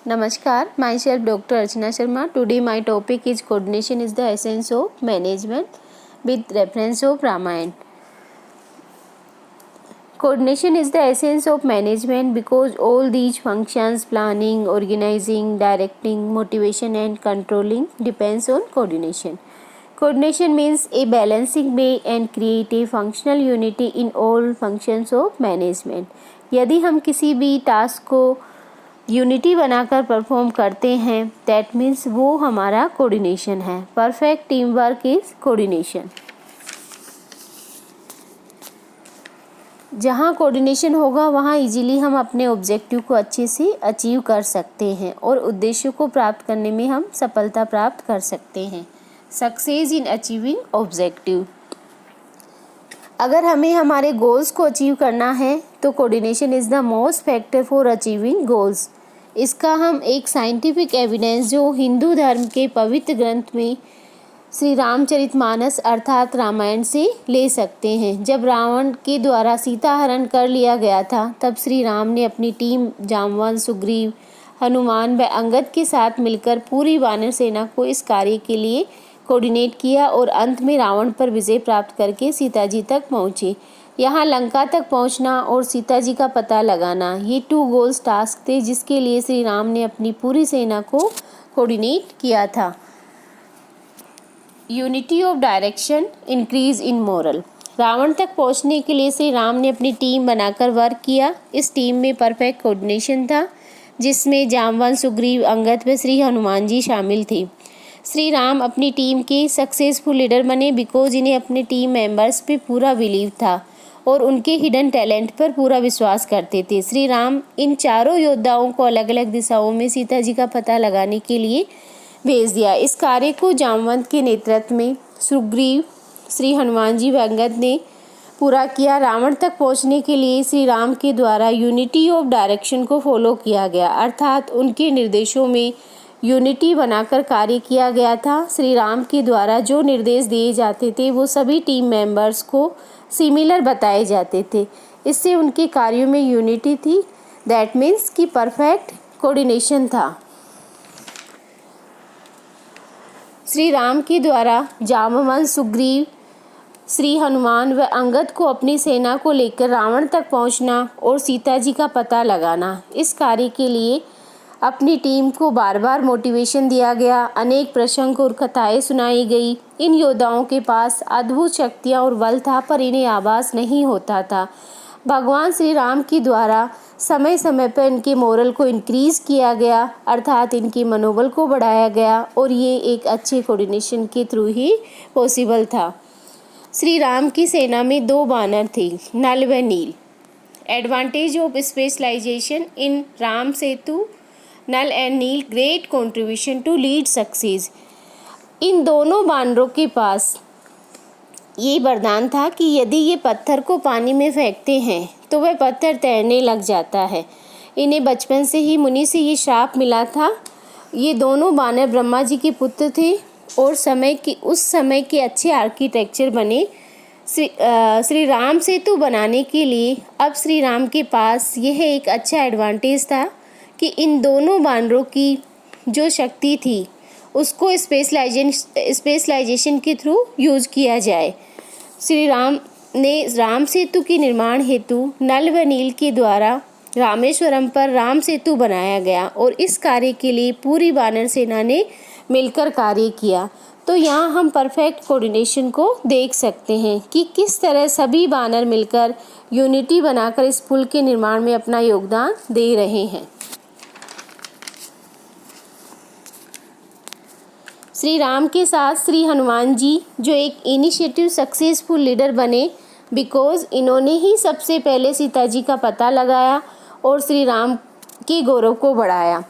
Namaskar, myself Dr. Archana Sharma. Today my topic is coordination is the essence of management with reference of Ramayana. Coordination is the essence of management because all these functions planning, organizing, directing, motivation and controlling depends on coordination. Coordination means a balancing way and create a functional unity in all functions of management. यदि हम किसी भी task को unity बनाकर perform करते हैं that means वो हमारा कोऑर्डिनेशन है. Perfect team work is coordination. जहाँ कोऑर्डिनेशन होगा वहाँ इजीली हम अपने ऑब्जेक्टिव को अच्छे से अचीव कर सकते हैं और उद्देश्यों को प्राप्त करने में हम सफलता प्राप्त कर सकते हैं. Success in achieving objective. अगर हमें हमारे गोल्स को अचीव करना है तो coordination is the most factor for achieving goals. इसका हम एक साइंटिफिक एविडेंस जो हिंदू धर्म के पवित्र ग्रंथ में श्री रामचरितमानस अर्थात रामायण से ले सकते हैं. जब रावण के द्वारा सीता हरण कर लिया गया था तब श्री राम ने अपनी टीम जामवंत, सुग्रीव, हनुमान व अंगद के साथ मिलकर पूरी वानर सेना को इस कार्य के लिए कोऑर्डिनेट किया और अंत में रावण पर विजय प्राप्त करके सीता जी तक पहुँचे. यहाँ लंका तक पहुँचना और सीता जी का पता लगाना ये 2 गोल्स टास्क थे जिसके लिए श्री राम ने अपनी पूरी सेना को कोऑर्डिनेट किया था. Unity of direction increase in morale. Ravan तक पहुँचने के लिए श्री राम ने अपनी टीम बनाकर वर्क किया. इस टीम में परफेक्ट कोऑर्डिनेशन था जिसमें जामवंत, सुग्रीव, अंगद व श्री हनुमान जी शामिल थे. श्री राम अपनी टीम के सक्सेसफुल लीडर बने बिकॉज इन्हें अपने टीम मेंबर्स पे पूरा बिलीव था और उनके हिडन टैलेंट पर पूरा विश्वास करते थे. श्री राम इन चारों योद्धाओं को अलग अलग दिशाओं में सीता जी का पता लगाने के लिए भेज दिया. इस कार्य को जामवंत के नेतृत्व में सुग्रीव, श्री हनुमान जी व अंगद ने पूरा किया. रावण तक पहुंचने के लिए श्री राम के द्वारा यूनिटी ऑफ डायरेक्शन को फॉलो किया गया अर्थात उनके निर्देशों में यूनिटी बनाकर कार्य किया गया था. श्री राम के द्वारा जो निर्देश दिए जाते थे वो सभी टीम मेंबर्स को सिमिलर बताए जाते थे. इससे उनके कार्यों में यूनिटी थी. दैट मीन्स कि परफेक्ट कोऑर्डिनेशन था. श्री राम के द्वारा जामवंत, सुग्रीव, श्री हनुमान व अंगद को अपनी सेना को लेकर रावण तक पहुंचना और सीता जी का पता लगाना. इस कार्य के लिए अपनी टीम को बार बार मोटिवेशन दिया गया. अनेक प्रसंग और कथाएं सुनाई गई. इन योद्धाओं के पास अद्भुत शक्तियां और बल था पर इन्हें आभास नहीं होता था. भगवान श्री राम के द्वारा समय समय पर इनके मोरल को इंक्रीज किया गया अर्थात इनके मनोबल को बढ़ाया गया और ये एक अच्छे कोऑर्डिनेशन के थ्रू ही पॉसिबल था. श्री राम की सेना में 2 बानर थे, नल व Neel. Advantage of specialization in Ram Setu, Nal and Neel great contribution to lead success. इन दोनों बानरों के पास ये वरदान था कि यदि ये पत्थर को पानी में फेंकते हैं तो वह पत्थर तैरने लग जाता है. इन्हें बचपन से ही मुनि से ये श्राप मिला था. ये दोनों बानर ब्रह्मा जी के पुत्र थे और उस समय के अच्छे आर्किटेक्चर बने. श्री राम सेतु बनाने के लिए अब श्री राम के पास यह एक अच्छा एडवांटेज था कि इन दोनों बानरों की जो शक्ति थी उसको स्पेशलाइजेशन के थ्रू यूज़ किया जाए. श्री राम ने राम सेतु के निर्माण हेतु नल व नील के द्वारा रामेश्वरम पर राम सेतु बनाया गया और इस कार्य के लिए पूरी वानर सेना ने मिलकर कार्य किया. तो यहाँ हम परफेक्ट कोऑर्डिनेशन को देख सकते हैं कि किस तरह सभी वानर मिलकर यूनिटी बनाकर इस पुल के निर्माण में अपना योगदान दे रहे हैं. श्री राम के साथ श्री हनुमान जी जो एक इनिशिएटिव सक्सेसफुल लीडर बने बिकॉज इन्होंने ही सबसे पहले सीता जी का पता लगाया और श्री राम के गौरव को बढ़ाया.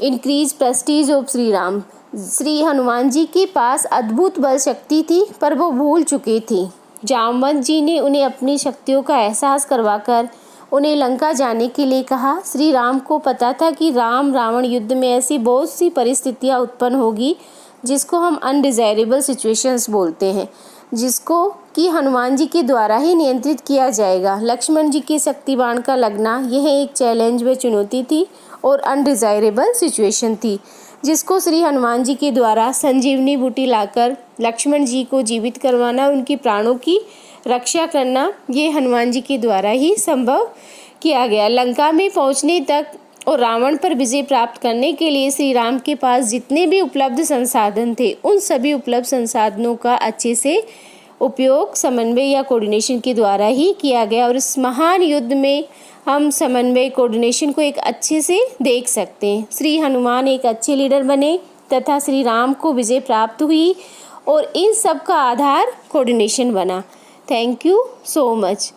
Increase prestige of Shri Ram. Shri Hanuman ji के पास अद्भुत बल शक्ति थी पर वो भूल चुके थे. जामवंत जी ने उन्हें अपनी शक्तियों का एहसास करवाकर उन्हें लंका जाने के लिए कहा. श्री राम को पता था कि राम रावण युद्ध में ऐसी बहुत सी परिस्थितियां उत्पन्न होगी जिसको हम अनडिजायरेबल सिचुएशंस बोलते हैं, जिसको कि हनुमान जी के द्वारा ही नियंत्रित किया जाएगा. लक्ष्मण जी के शक्ति बाण का लगना यह एक चैलेंज व चुनौती थी और अनडिज़ायरेबल सिचुएशन थी, जिसको श्री हनुमान जी के द्वारा संजीवनी बूटी लाकर लक्ष्मण जी को जीवित करवाना, उनकी प्राणों की रक्षा करना, ये हनुमान जी के द्वारा ही संभव किया गया। लंका में पहुंचने तक और रावण पर विजय प्राप्त करने के लिए श्री राम के पास जितने भी उपलब्ध संसाधन थे, उन सभी उपलब्ध संसाधनों का अच्छे से उपयोग समन्वय या कोऑर्डिनेशन के द्वारा ही किया गया। और इस महान युद्ध में हम समन्वय कोऑर्डिनेशन को एक अच्छे से देख सकते हैं। श्री हनुमान एक अच्छे लीडर बने तथा श्री राम को विजय प्राप्त हुई और इन सब का आधार कोऑर्डिनेशन बना। Thank you so much.